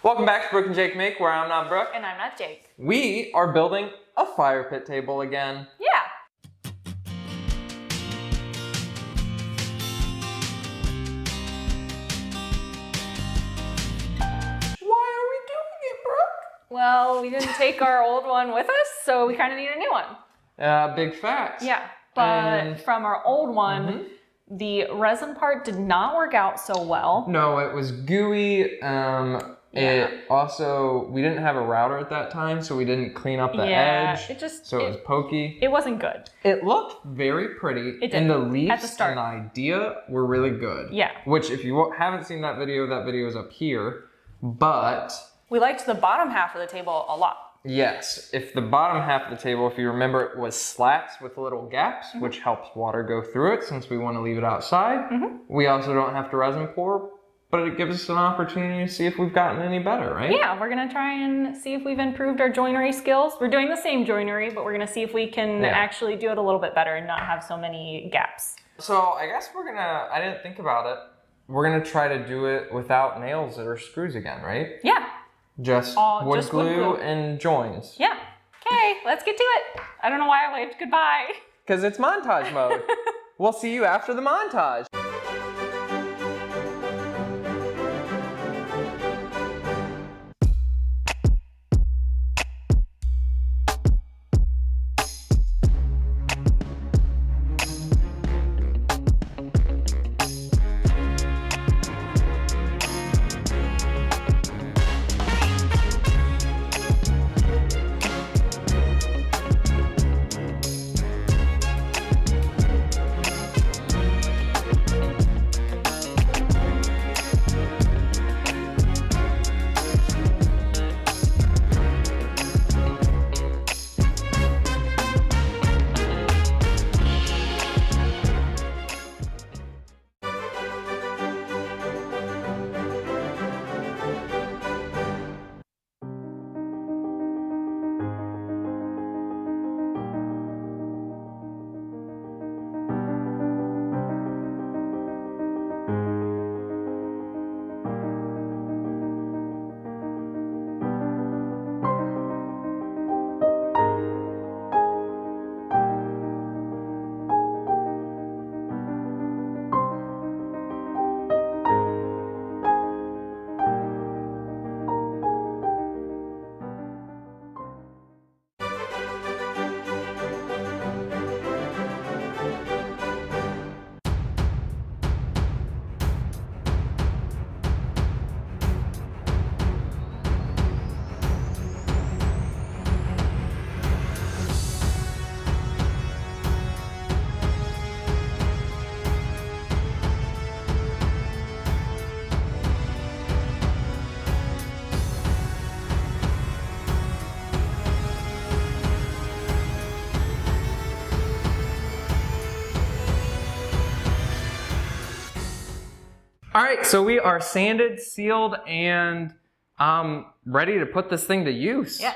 Welcome back to BrookeNJake Make, where I'm not Brooke. And I'm not Jake. We are building a fire pit table again. Yeah. Why are we doing it, Brooke? Well, we didn't take our old one with us, so we kind of need a new one. Big facts. Yeah, but from our old one, the resin part did not work out so well. No, it was gooey. It also, we didn't have a router at that time, so we didn't clean up the edge. It was pokey. It wasn't good. It looked very pretty. It did. And the leaves at the start. and idea were really good. Yeah. Which, if you haven't seen that video is up here. But we liked the bottom half of the table a lot. yes, if the bottom half of the table, if you remember, it was slats with little gaps, which helps water go through it since we want to leave it outside. We also don't have to resin pour, but it gives us an opportunity to see if we've gotten any better, right? Yeah, we're gonna try and see if we've improved our joinery skills. We're doing the same joinery, but we're gonna see if we can actually do it a little bit better and not have so many gaps. So I guess I didn't think about it. We're gonna try to do it without nails or screws again, right? Yeah. Just wood glue and joins. Yeah. Okay, let's get to it. I don't know why I waved goodbye. Because it's montage mode. We'll see you after the montage. All right, so we are sanded, sealed, and ready to put this thing to use. Yeah.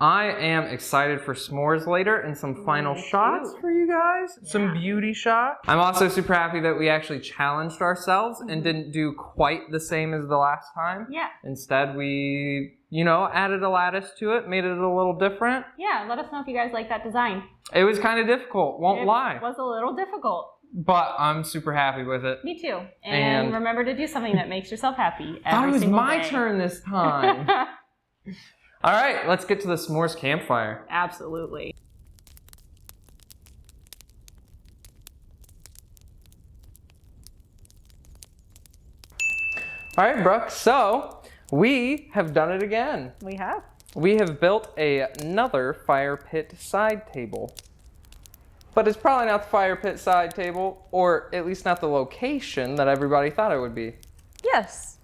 I am excited for s'mores later and some final shots for you guys. Yeah. Some beauty shots. I'm also super happy that we actually challenged ourselves and didn't do quite the same as the last time. Yeah. Instead, we, added a lattice to it, made it a little different. Yeah, let us know if you guys like that design. It was kind of difficult, won't lie. It was a little difficult. But I'm super happy with it. Me too. And remember to do something that makes yourself happy every single day. It was my turn this time. All right, let's get to the s'mores campfire. Absolutely. All right, Brooke, so we have done it again. We have. We have built another fire pit side table. But it's probably not the fire pit side table, or at least not the location that everybody thought it would be. Yes.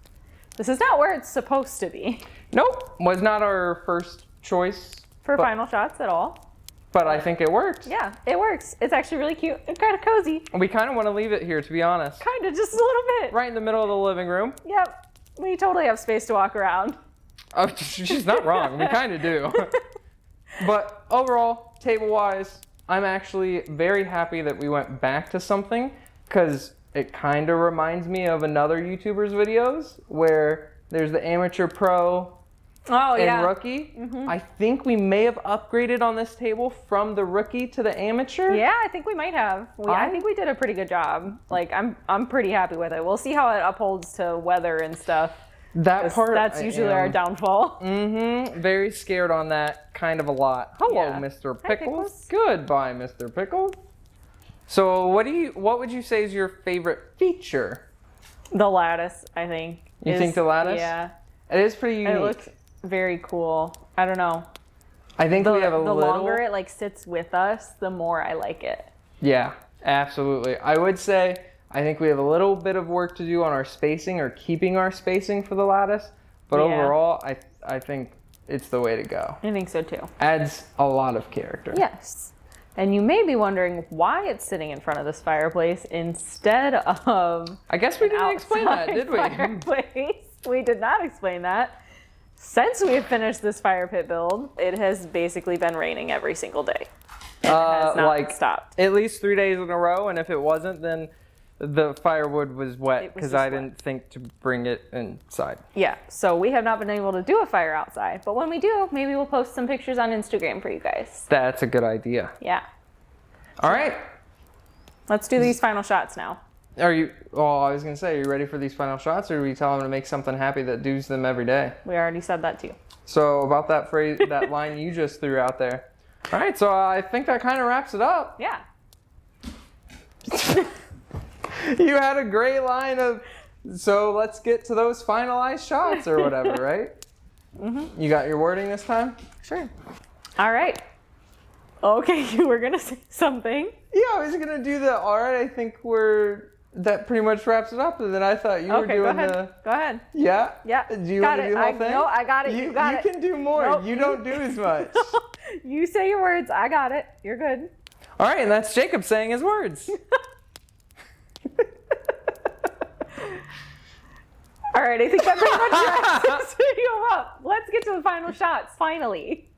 This is not where it's supposed to be. Nope, was not our first choice. For final shots at all. But I think it worked. Yeah, it works. It's actually really cute and kind of cozy. We kind of want to leave it here, to be honest. Kind of, just a little bit. Right in the middle of the living room. Yep, we totally have space to walk around. Oh, she's not wrong. We kind of do. But overall, table-wise, I'm actually very happy that we went back to something, because it kind of reminds me of another YouTuber's videos where There's the amateur, pro, Oh, and yeah. rookie. I think we may have upgraded on this table from the rookie to the amateur. Yeah, I think we might have. I think we did a pretty good job. Like, I'm pretty happy with it. We'll see how it upholds to weather and stuff. That part, That's usually our downfall. Very scared on that kind of a lot. Hello, Yeah. Mr. Hi, Pickles. Goodbye, Mr. Pickles. So what would you say is your favorite feature? The lattice, I think. You think the lattice? Yeah. It is pretty unique. It looks very cool. I don't know. I think we have a the little... longer it like sits with us, the more I like it. Yeah, absolutely. I would say I think we have a little bit of work to do on our spacing or keeping our spacing for the lattice. But Yeah. overall, I think it's the way to go. I think so too. Adds a lot of character. Yes. And you may be wondering why it's sitting in front of this fireplace instead of I guess we didn't explain that, did we? fireplace. We did not explain that. Since we have finished this fire pit build, it has basically been raining every single day. It has not stopped. At least 3 days in a row, and if it wasn't, then the firewood was wet because I didn't think to bring it inside. Yeah, so we have not been able to do a fire outside, but when we do, maybe we'll post some pictures on Instagram for you guys. That's a good idea. Yeah. All right. Let's do these final shots now. Are you, well, I was going to say, are you ready for these final shots, or do we tell them to make something happy that does them every day? We already said that too. So about that phrase, that line you just threw out there. All right, so I think that kind of wraps it up. Yeah. You had a great line of, so let's get to those finalized shots or whatever, right? You got your wording this time? Sure. All right. Okay, you were going to say something. Yeah, I was going to do the, all right, I think that pretty much wraps it up. And then I thought you were doing go ahead. the... Go ahead. Yeah? Yeah. Do you want to do the whole thing? No, I got it. You got it. You can do more. Nope. You don't do as much. You say your words. I got it. You're good. All right, and that's Jacob saying his words. All right, I think that pretty much wraps this video up. Let's get to the final shots, finally.